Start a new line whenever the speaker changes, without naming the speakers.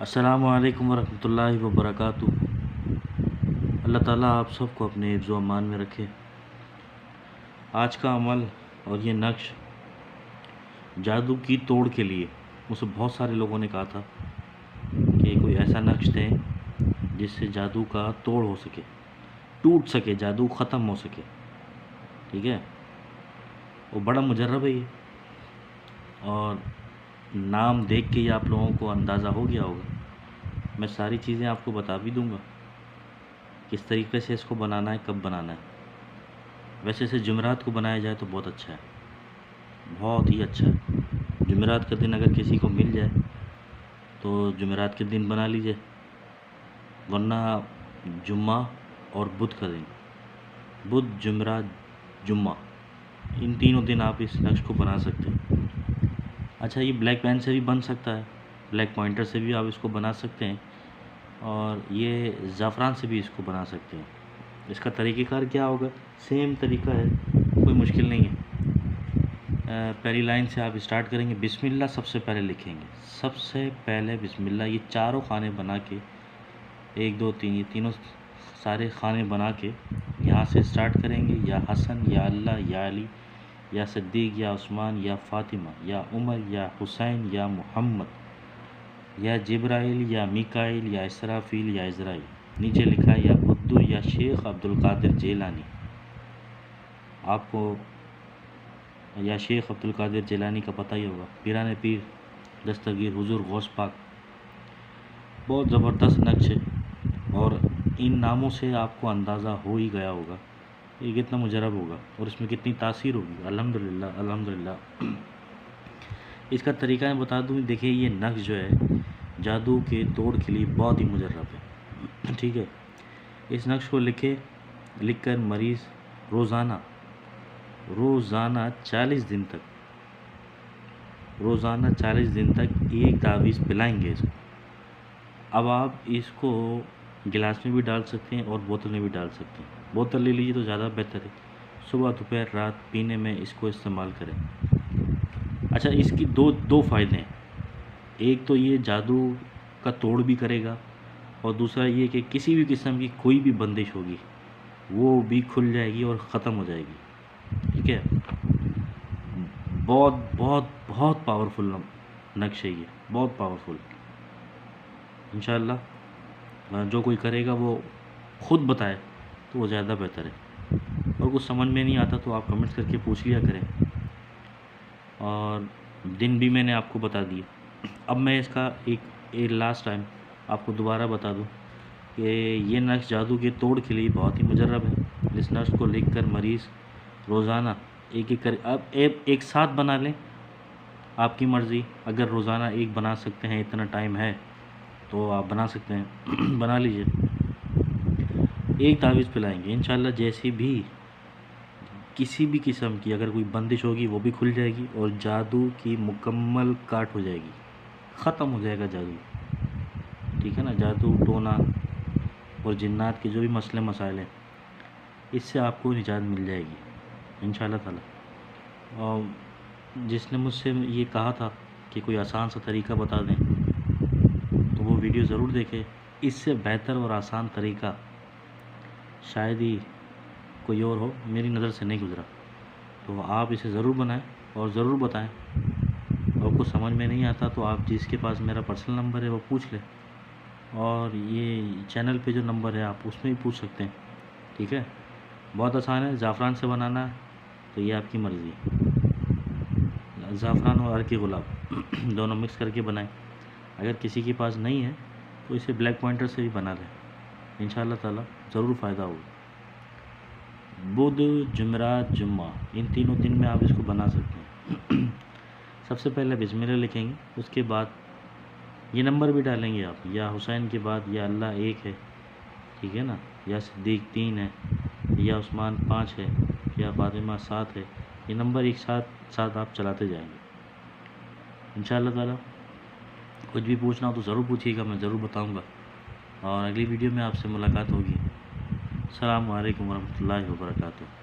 अस्सलामु अलैकुम वरहमतुल्लाहि वबरकातुहू। अल्लाह ताला आप सबको अपने हिफ्ज़ व अमान में रखे। आज का अमल और ये नक्श जादू की तोड़ के लिए मुझसे बहुत सारे लोगों ने कहा था कि कोई ऐसा नक्श दें जिससे जादू का तोड़ हो सके, टूट सके, जादू ख़त्म हो सके। ठीक है, वो बड़ा मुजर्रब है ये, और नाम देख के ही आप लोगों को अंदाज़ा हो गया होगा। मैं सारी चीज़ें आपको बता भी दूंगा, किस तरीके से इसको बनाना है, कब बनाना है। वैसे इसे जुमेरात को बनाया जाए तो बहुत अच्छा है, बहुत ही अच्छा है। जुमेरात का दिन अगर किसी को मिल जाए तो जुमेरात के दिन बना लीजिए, वरना जुम्मा और बुध का दिन, बुध जुमेरात जुम्मा, इन तीनों दिन आप इस नक्श को बना सकते हैं। अच्छा, ये ब्लैक पेन से भी बन सकता है, ब्लैक पॉइंटर से भी आप इसको बना सकते हैं, और ये ज़ाफ़रान से भी इसको बना सकते हैं। इसका तरीक़ेकार क्या होगा, सेम तरीका है, कोई मुश्किल नहीं है। पहली लाइन से आप स्टार्ट करेंगे, बिस्मिल्लाह सबसे पहले लिखेंगे, सबसे पहले बिस्मिल्लाह। ये चारों खाने बना के, 1 2 3, ये तीनों सारे खाने बना के यहाँ से स्टार्ट करेंगे। या हसन, या अल्लाह, या अली, या सिद्दीक़, या उस्मान, या फ़ातिमा, या उमर, या हुसैन, या मोहम्मद, या जिब्राइल, या मिकाइल, या इसराफील, या इज़राइल। नीचे लिखा है या बुद्दू, या शेख अब्दुल कादिर जेलानी। आपको या शेख अब्दुल कादिर जेलानी का पता ही होगा, पीराने पीर दस्तगीर हुजूर गौस पाक। बहुत ज़बरदस्त नक्श है, और इन नामों से आपको अंदाज़ा हो ही गया होगा ये कितना मुजरब होगा और इसमें कितनी तासीर होगी। अल्हम्दुलिल्लाह अल्हम्दुलिल्लाह। इसका तरीका मैं बता दूँ, देखिए ये नक्श जो है जादू के तोड़ के लिए बहुत ही मुजर्रब है। ठीक है, इस नक्श को लिखकर मरीज़ रोज़ाना 40 दिन तक, रोज़ाना 40 दिन तक एक तावीज़ पिलाएंगे इसको। अब आप इसको गिलास में भी डाल सकते हैं और बोतल में भी डाल सकते हैं। बोतल ले लीजिए तो ज़्यादा बेहतर है, सुबह दोपहर रात पीने में इसको इस्तेमाल करें। अच्छा, इसकी दो फ़ायदे हैं। एक तो ये जादू का तोड़ भी करेगा, और दूसरा ये कि किसी भी किस्म की कोई भी बंदिश होगी वो भी खुल जाएगी और ख़त्म हो जाएगी। ठीक है, बहुत बहुत बहुत पावरफुल नक्श है ये, बहुत पावरफुल। इंशाअल्लाह जो कोई करेगा वो ख़ुद बताए तो वो ज़्यादा बेहतर है। और कुछ समझ में नहीं आता तो आप कमेंट्स करके पूछ लिया करें, और दिन भी मैंने आपको बता दिया। अब मैं इसका एक लास्ट टाइम आपको दोबारा बता दूं कि ये नक्श जादू के तोड़ के लिए बहुत ही मुजर्रब है। इस नक्श को लिखकर मरीज़ रोज़ाना एक कर, अब एक साथ बना लें, आपकी मर्ज़ी। अगर रोज़ाना एक बना सकते हैं, इतना टाइम है तो आप बना सकते हैं, बना लीजिए। एक तावीज़ पिलाएंगे, इंशाल्लाह जैसी भी किसी भी किस्म की अगर कोई बंदिश होगी वो भी खुल जाएगी, और जादू की मुकम्मल काट हो जाएगी, ख़त्म हो जाएगा जादू। ठीक है ना, जादू टोना और जिन्नात के जो भी मसले मसाइल हैं, इससे आपको निजात मिल जाएगी इंशाल्लाह ताला। और जिसने मुझसे ये कहा था कि कोई आसान सा तरीका बता दें, तो वो वीडियो ज़रूर देखें। इससे बेहतर और आसान तरीका शायद ही कोई और हो, मेरी नज़र से नहीं गुज़रा। तो आप इसे ज़रूर बनाएं और ज़रूर बताएं। और कुछ समझ में नहीं आता तो आप जिसके पास मेरा पर्सनल नंबर है वो पूछ लें, और ये चैनल पे जो नंबर है आप उसमें भी पूछ सकते हैं। ठीक है, बहुत आसान है। ज़ाफ़रान से बनाना है तो ये आपकी मर्ज़ी है, ज़ाफ़रान और अरकी गुलाब दोनों मिक्स करके बनाएं। अगर किसी के पास नहीं है तो इसे ब्लैक पॉइंटर से भी बना लें, इंशाअल्लाह ताला ज़रूर फ़ायदा होगा। बुध जुमेरात जुम्मा, इन तीनों दिन में आप इसको बना सकते हैं। सबसे पहले बिस्मिल्लाह लिखेंगे, उसके बाद ये नंबर भी डालेंगे आप, या हुसैन के बाद या अल्लाह 1 है, ठीक है ना, या सिद्दीक़ 3 है, या उस्मान 5 है, या फ़ातिमा 7 है। ये नंबर एक साथ आप चलाते जाएंगे इंशाअल्लाह ताला। कुछ भी पूछना हो तो ज़रूर पूछिएगा, मैं ज़रूर बताऊँगा, और अगली वीडियो में आपसे मुलाकात होगी। अस्सलामु अलैकुम वरहमतुल्लाहि वबरकातुहू।